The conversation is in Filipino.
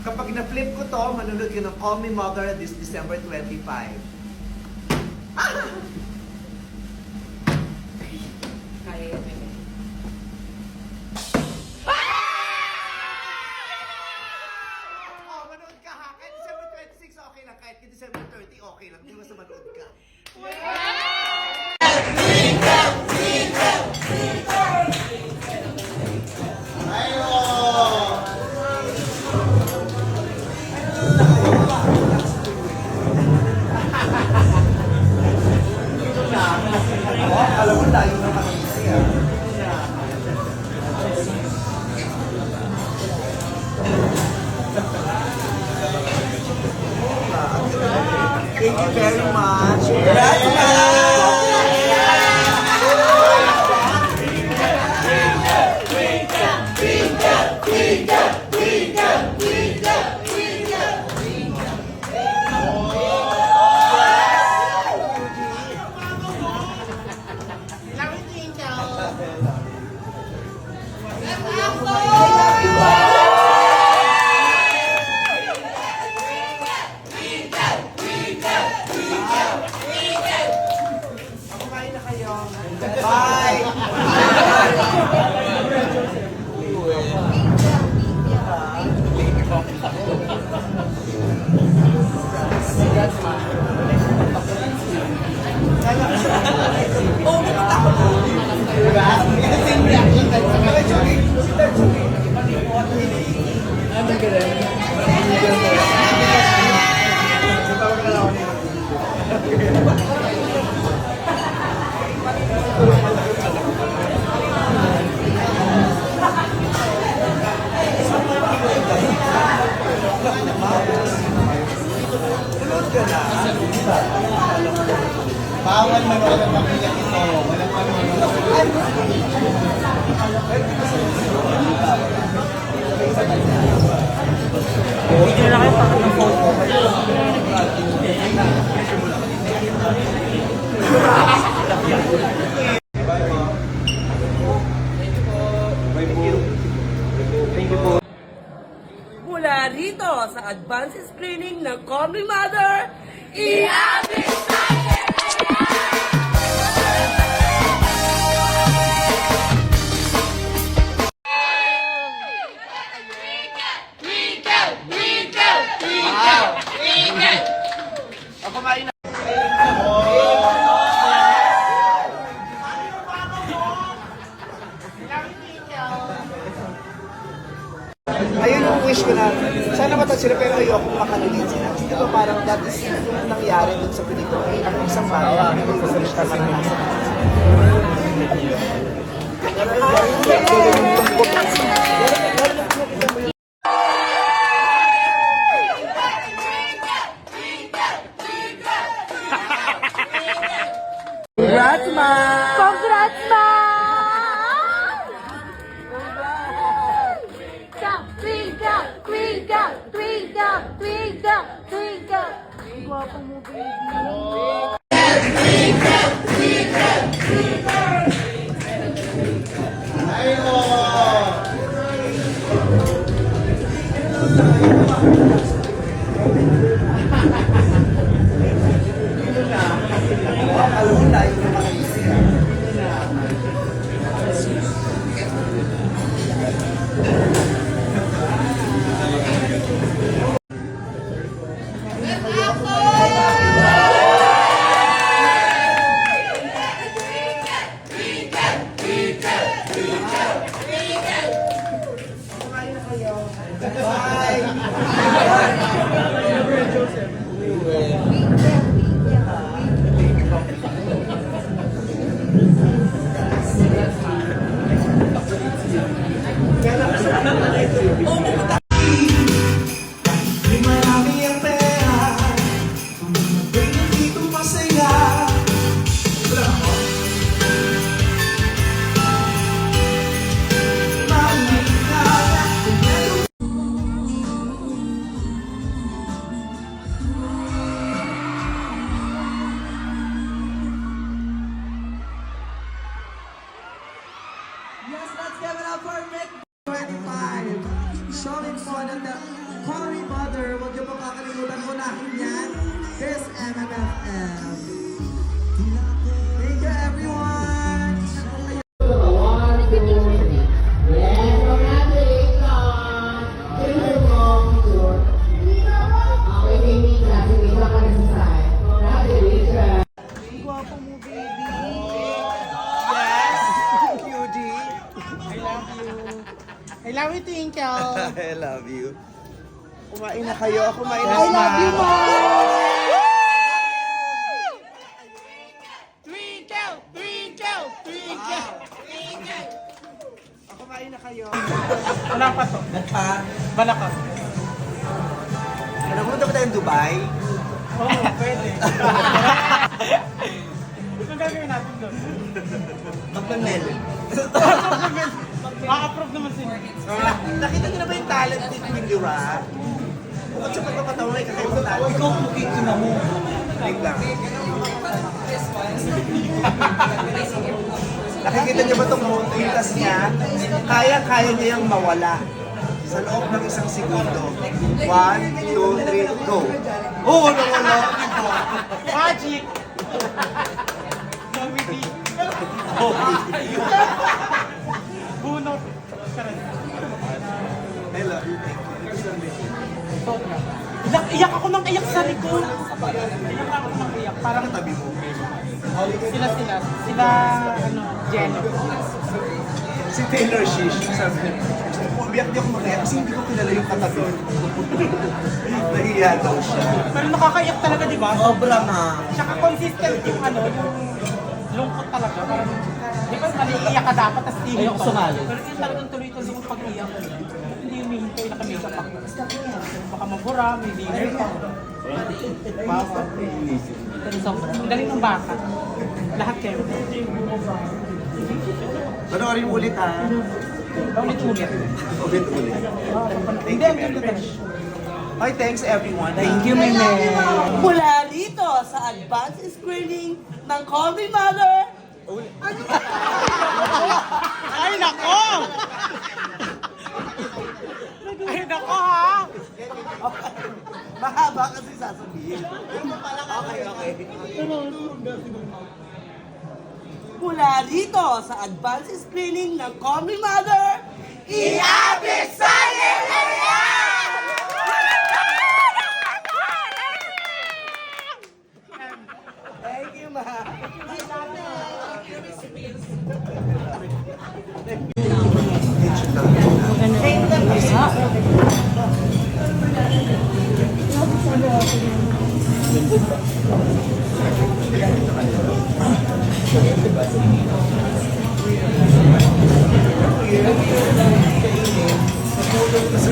Kapag na-flip ko to, manunod ka ng Call Me Mother this December 25. Kaya yan. Oh, manood ka ha. Kahit December 26, okay lang. Kahit December 30, okay lang. Di ba sa manood ka? Alam mo, layo naman ang siya. Thank you very much. Bye! Bawal manood ng pamilya ito. Walang pamilya. Video na kayo pakit ng photo. Mula rito sa advanced screening ng Call Me Mother, i-happy Kumain na. Ayun yung wish ko na sana matag sila pero ayoko makaligid sila. Di ba parang that is nangyari dun sa pelikula. Ang isang bayan, hindi ko wish na maranasan. Congrats, ma! Congrats, ma! Twinkle, twinkle, twinkle, twinkle, twinkle. Ang gwapo mo, baby. Alam mo, layo naman ang siya. po kakalimutan mo na yan. This MMFF. Thank you everyone! Gwapo mo, baby. Yes! Cutie. I love you, Twinkle. I love you. Kumain na kayo. Kumain na I love you, Mom. Twinkle, twinkle, twinkle. Kumain na kayo. Wala pa to. Bala ka. Ano, pumunta ba tayong Dubai? Oo, pwede. Anong gagawin natin doon? Magpamel. Ma-approve naman sila. Nakita niyo na ba yung talent ni Queen Dura? Bukod sa pagpapatawa, may kakaibang talent. Ikaw, kukiki na mo. Wait lang. Nakikita niyo ba itong montas niya? Kaya-kaya niya yung mawala sa loob ng isang segundo. 1, 2, 3, go! Oo, nawala! Magic! Comedy. Bunot. Charot. I love you. Thank you. Iyak ako ng iyak sa likod. Iyak ako ng iyak. Parang Tabi mo. sila, Jenny. Si Taylor Swift, sabi niya, umiyak di ako mag-iyak kasi hindi ko kilala yung katabi. Nahiya daw siya. Pero nakakaiyak talaga, di ba? Sobra na. Tsaka consistent yung yung lungkot talaga. Parang, di ba maliiyak ka dapat, tapos hihinto. Pero yung talagang tuloy-tuloy yung pag-iyak. Hindi humihinto, naka-makeup ako. Baka mabura, may dinner pa. Baka. Pero sobra. Ang galing ng baka. Lahat kayo. Panoorin mo ulit ha. Ulit-ulit. Ulit-ulit. Hindi, ang ganda talaga. Hi, thanks everyone. Thank you, Meme. Mula rito sa advanced screening ng Call Me Mother, Ay, nako! Ay, nako ha! Mahaba kasi sasabihin. Okay, okay. mula rito sa advanced screening ng Call Me Mother, i-abisayin na yan! Thank you, ma. Kasi